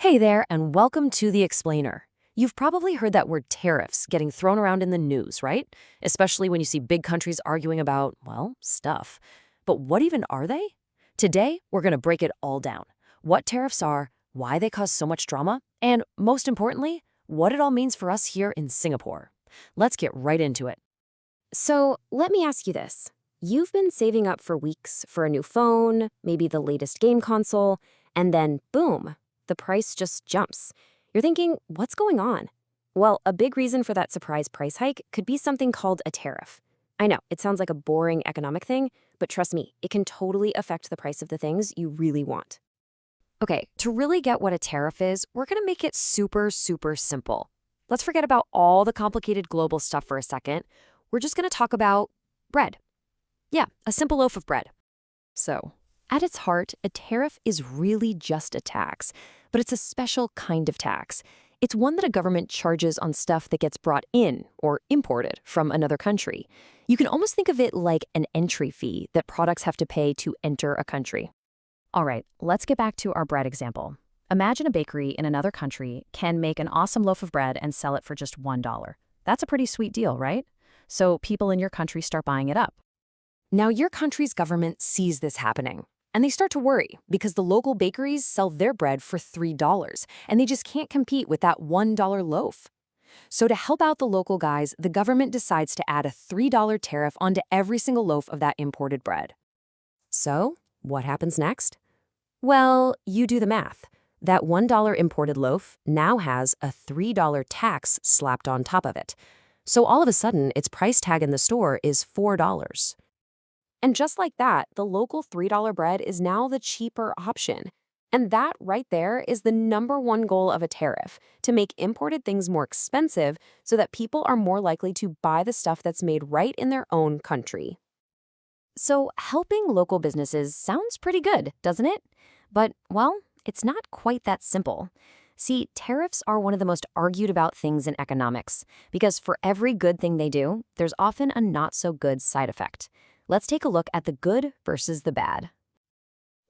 Hey there, and welcome to The Explainer. You've probably heard that word tariffs getting thrown around in the news, right? Especially when you see big countries arguing about, well, stuff. But what even are they? Today, we're going to break it all down. What tariffs are, why they cause so much drama, and most importantly, what it all means for us here in Singapore. Let's get right into it. So let me ask you this. You've been saving up for weeks for a new phone, maybe the latest game console, and then boom, the price just jumps. You're thinking, what's going on? Well, a big reason for that surprise price hike could be something called a tariff. I know, it sounds like a boring economic thing, but trust me, it can totally affect the price of the things you really want. Okay, to really get what a tariff is, we're going to make it super simple. Let's forget about all the complicated global stuff for a second. We're just going to talk about bread. Yeah, a simple loaf of bread. So, at its heart, a tariff is really just a tax, but it's a special kind of tax. It's one that a government charges on stuff that gets brought in or imported from another country. You can almost think of it like an entry fee that products have to pay to enter a country. All right, let's get back to our bread example. Imagine a bakery in another country can make an awesome loaf of bread and sell it for just $1. That's a pretty sweet deal, right? So people in your country start buying it up. Now your country's government sees this happening, and they start to worry because the local bakeries sell their bread for $3, and they just can't compete with that $1 loaf. So to help out the local guys, the government decides to add a $3 tariff onto every single loaf of that imported bread. So what happens next? Well, you do the math. That $1 imported loaf now has a $3 tax slapped on top of it. So all of a sudden, its price tag in the store is $4. And just like that, the local $3 bread is now the cheaper option. And that right there is the #1 goal of a tariff, to make imported things more expensive so that people are more likely to buy the stuff that's made right in their own country. So helping local businesses sounds pretty good, doesn't it? But, well, it's not quite that simple. See, tariffs are one of the most argued about things in economics, because for every good thing they do, there's often a not-so-good side effect. Let's take a look at the good versus the bad.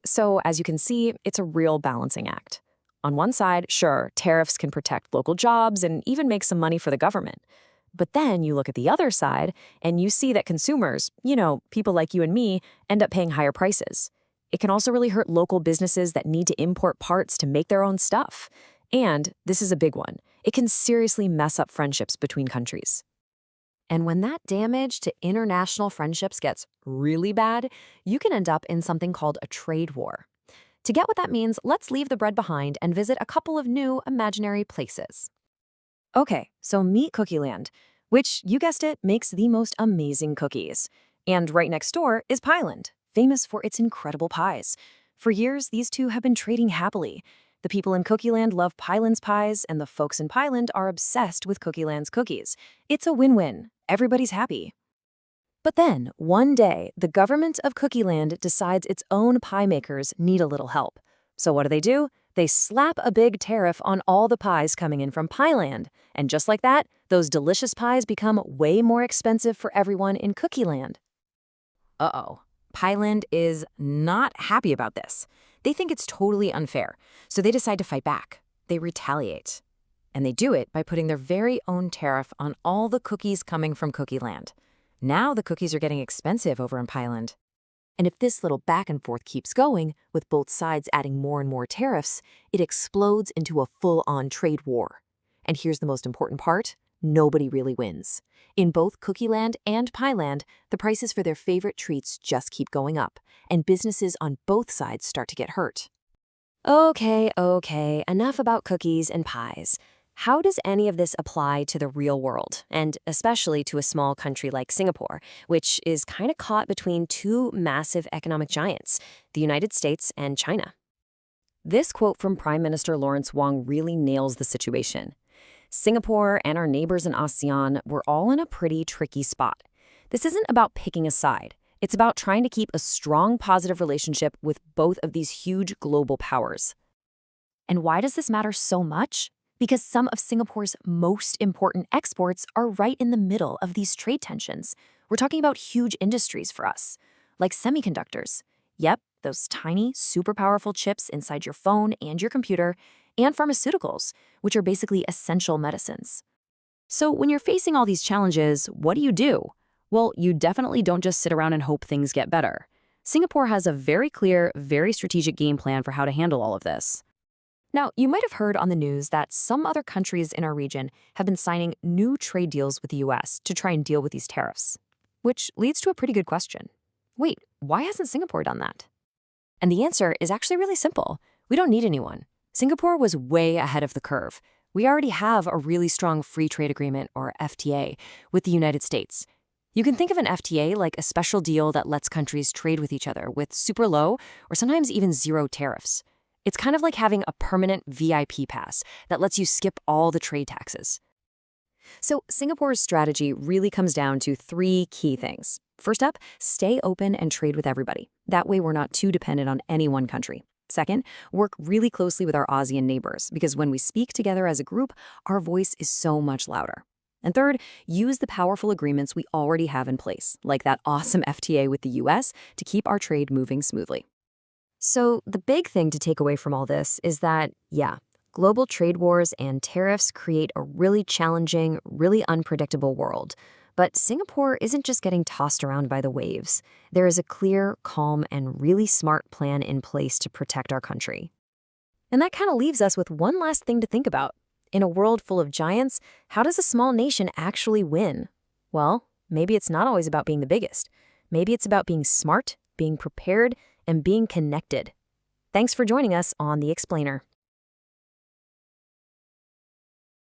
So, as you can see, it's a real balancing act. On one side, sure, tariffs can protect local jobs and even make some money for the government. But then you look at the other side, and you see that consumers, people like you and me, end up paying higher prices. It can also really hurt local businesses that need to import parts to make their own stuff. And this is a big one. It can seriously mess up friendships between countries. And when that damage to international friendships gets really bad, you can end up in something called a trade war. To get what that means, let's leave the bread behind and visit a couple of new imaginary places. Okay, so meet Cookie Land, which, you guessed it, makes the most amazing cookies. And right next door is Pieland, famous for its incredible pies. For years, these two have been trading happily. The people in Cookie Land love Pieland's pies, and the folks in Pieland are obsessed with Cookie Land's cookies. It's a win-win. Everybody's happy. But then, one day, the government of Cookie Land decides its own pie makers need a little help. So what do? They slap a big tariff on all the pies coming in from Pieland. And just like that, those delicious pies become way more expensive for everyone in Cookie Land. Uh-oh. Pieland is not happy about this. They think it's totally unfair, so they decide to fight back. They retaliate. And they do it by putting their very own tariff on all the cookies coming from Cookie Land. Now the cookies are getting expensive over in Pieland. And if this little back and forth keeps going, with both sides adding more and more tariffs, it explodes into a full-on trade war. And here's the most important part. Nobody really wins. In both Cookie Land and Pieland, the prices for their favorite treats just keep going up, and businesses on both sides start to get hurt. Okay, enough about cookies and pies. How does any of this apply to the real world, and especially to a small country like Singapore, which is kind of caught between two massive economic giants, the United States and China? This quote from Prime Minister Lawrence Wong really nails the situation. Singapore and our neighbors in ASEAN were all in a pretty tricky spot. This isn't about picking a side. It's about trying to keep a strong, positive relationship with both of these huge global powers. And why does this matter so much? Because some of Singapore's most important exports are right in the middle of these trade tensions. We're talking about huge industries for us, like semiconductors. Yep, those tiny, super powerful chips inside your phone and your computer, and pharmaceuticals, which are basically essential medicines. So when you're facing all these challenges, what do? Well, you definitely don't just sit around and hope things get better. Singapore has a very clear, very strategic game plan for how to handle all of this. Now, you might have heard on the news that some other countries in our region have been signing new trade deals with the US to try and deal with these tariffs. Which leads to a pretty good question. Wait, why hasn't Singapore done that? And the answer is actually really simple. We don't need anyone. Singapore was way ahead of the curve. We already have a really strong free trade agreement, or FTA, with the United States. You can think of an FTA like a special deal that lets countries trade with each other with super low or sometimes even zero tariffs. It's kind of like having a permanent VIP pass that lets you skip all the trade taxes. So Singapore's strategy really comes down to three key things. First up, stay open and trade with everybody. That way we're not too dependent on any one country. Second, work really closely with our ASEAN neighbors, because when we speak together as a group, our voice is so much louder. And third, use the powerful agreements we already have in place, like that awesome FTA with the US, to keep our trade moving smoothly. So the big thing to take away from all this is that, yeah, global trade wars and tariffs create a really challenging, really unpredictable world. But Singapore isn't just getting tossed around by the waves. There is a clear, calm, and really smart plan in place to protect our country. And that kind of leaves us with one last thing to think about. In a world full of giants, how does a small nation actually win? Well, maybe it's not always about being the biggest. Maybe it's about being smart, being prepared, and being connected. Thanks for joining us on The Explainer.